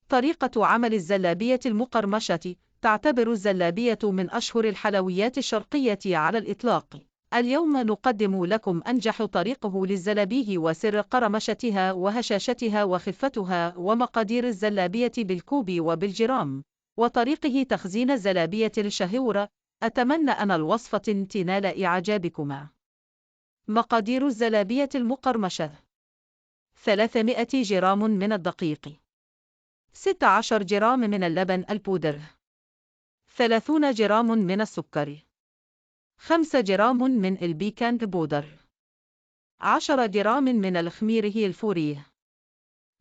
طريقة عمل الزلابية المقرمشة. تعتبر الزلابية من أشهر الحلويات الشرقية على الإطلاق. اليوم نقدم لكم أنجح طريقه للزلابيه وسر قرمشتها وهشاشتها وخفتها ومقادير الزلابية بالكوب وبالجرام وطريقه تخزين الزلابية الشهورة. أتمنى أن الوصفة تنال إعجابكما. مقادير الزلابية المقرمشة: 300 جرام من الدقيق، 16 جرام من اللبن البودر، 30 جرام من السكر، 5 جرام من البيكنج بودر، 10 جرام من الخمير الفوري،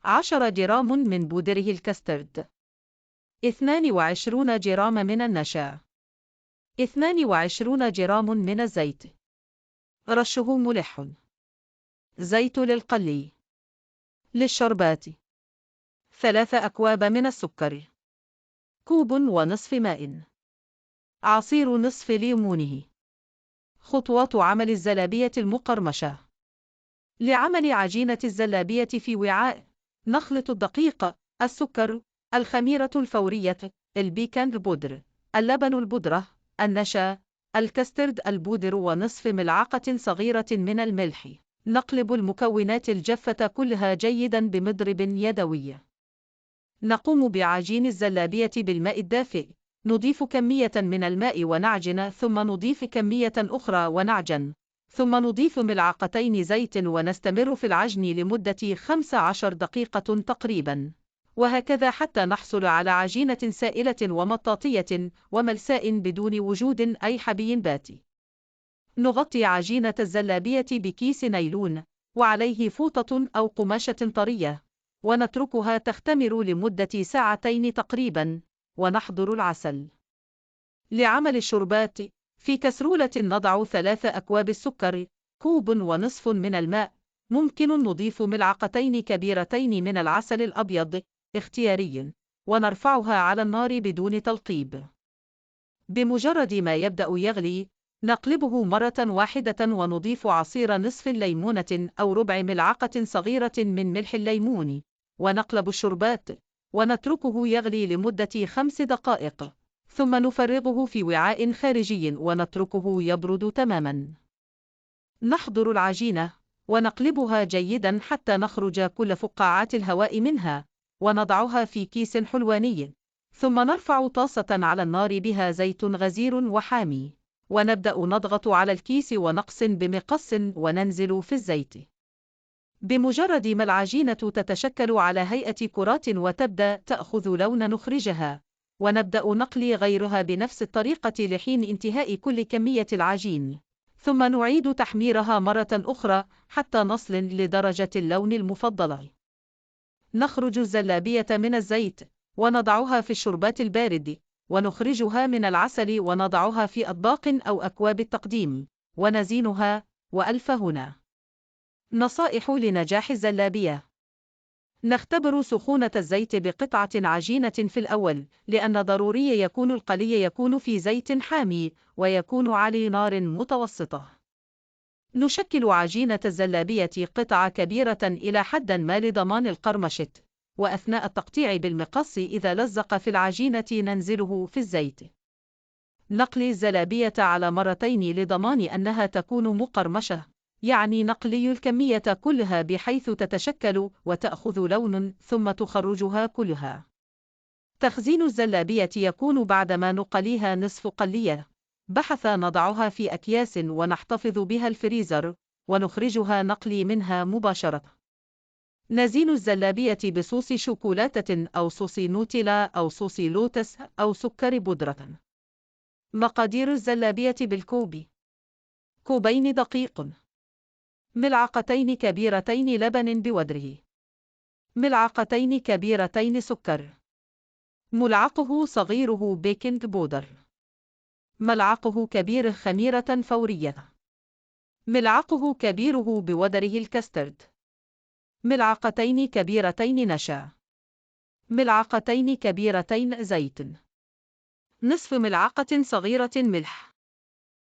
10 جرام من بودره الكاسترد، 22 جرام من النشا، 22 جرام من الزيت، رشه ملح، زيت للقلي. للشربات: 3 أكواب من السكر، كوب ونصف ماء، عصير نصف ليمونه. خطوات عمل الزلابية المقرمشة. لعمل عجينة الزلابية في وعاء: نخلط الدقيق، السكر، الخميرة الفورية، البيكنج بودر، اللبن البودرة، النشا، الكاسترد البودر ونصف ملعقة صغيرة من الملح. نقلب المكونات الجافة كلها جيدا بمضرب يدوي. نقوم بعجين الزلابية بالماء الدافئ. نضيف كمية من الماء ونعجن، ثم نضيف كمية أخرى ونعجن، ثم نضيف ملعقتين زيت ونستمر في العجن لمدة 15 دقيقة تقريبا، وهكذا حتى نحصل على عجينة سائلة ومطاطية وملساء بدون وجود أي حبي باتي. نغطي عجينة الزلابية بكيس نايلون وعليه فوطة أو قماشة طرية، ونتركها تختمر لمدة 2 ساعات تقريبا، ونحضر العسل. لعمل الشربات: في كسرولة نضع 3 أكواب السكر، كوب ونصف من الماء، ممكن نضيف ملعقتين كبيرتين من العسل الأبيض اختياري، ونرفعها على النار بدون تلقيب. بمجرد ما يبدأ يغلي، نقلبه مرة واحدة ونضيف عصير نصف ليمونة أو ربع ملعقة صغيرة من ملح الليمون، ونقلب الشربات، ونتركه يغلي لمدة 5 دقائق، ثم نفرغه في وعاء خارجي ونتركه يبرد تماما. نحضر العجينة ونقلبها جيدا حتى نخرج كل فقاعات الهواء منها، ونضعها في كيس حلواني، ثم نرفع طاسة على النار بها زيت غزير وحامي، ونبدأ نضغط على الكيس ونقص بمقص وننزل في الزيت. بمجرد ما العجينة تتشكل على هيئة كرات وتبدأ تأخذ لون، نخرجها، ونبدأ نقلي غيرها بنفس الطريقة لحين انتهاء كل كمية العجين، ثم نعيد تحميرها مرة أخرى حتى نصل لدرجة اللون المفضلة. نخرج الزلابية من الزيت ونضعها في الشربات البارد، ونخرجها من العسل ونضعها في أطباق أو أكواب التقديم، ونزينها. وألف هنا. نصائح لنجاح الزلابية: نختبر سخونة الزيت بقطعة عجينة في الأول، لأن ضروري يكون القلي يكون في زيت حامي ويكون على نار متوسطة. نشكل عجينة الزلابية قطع كبيرة إلى حد ما لضمان القرمشة، وأثناء التقطيع بالمقص إذا لزق في العجينة ننزله في الزيت. نقلي الزلابية على مرتين لضمان أنها تكون مقرمشة، يعني نقلي الكمية كلها بحيث تتشكل وتأخذ لون، ثم تخرجها كلها. تخزين الزلابية يكون بعدما نقليها نصف قلية. بحث نضعها في أكياس ونحتفظ بها الفريزر، ونخرجها نقلي منها مباشرة. نزين الزلابية بصوص شوكولاتة أو صوص نوتيلا أو صوص لوتس أو سكر بودرة. مقادير الزلابية بالكوب: كوبين دقيق، ملعقتين كبيرتين لبن بودره، ملعقتين كبيرتين سكر، ملعقه صغيره بيكنج بودر، ملعقه كبير خميرة فورية، ملعقه كبيره بودره الكاسترد، ملعقتين كبيرتين نشا، ملعقتين كبيرتين زيت، نصف ملعقة صغيرة ملح،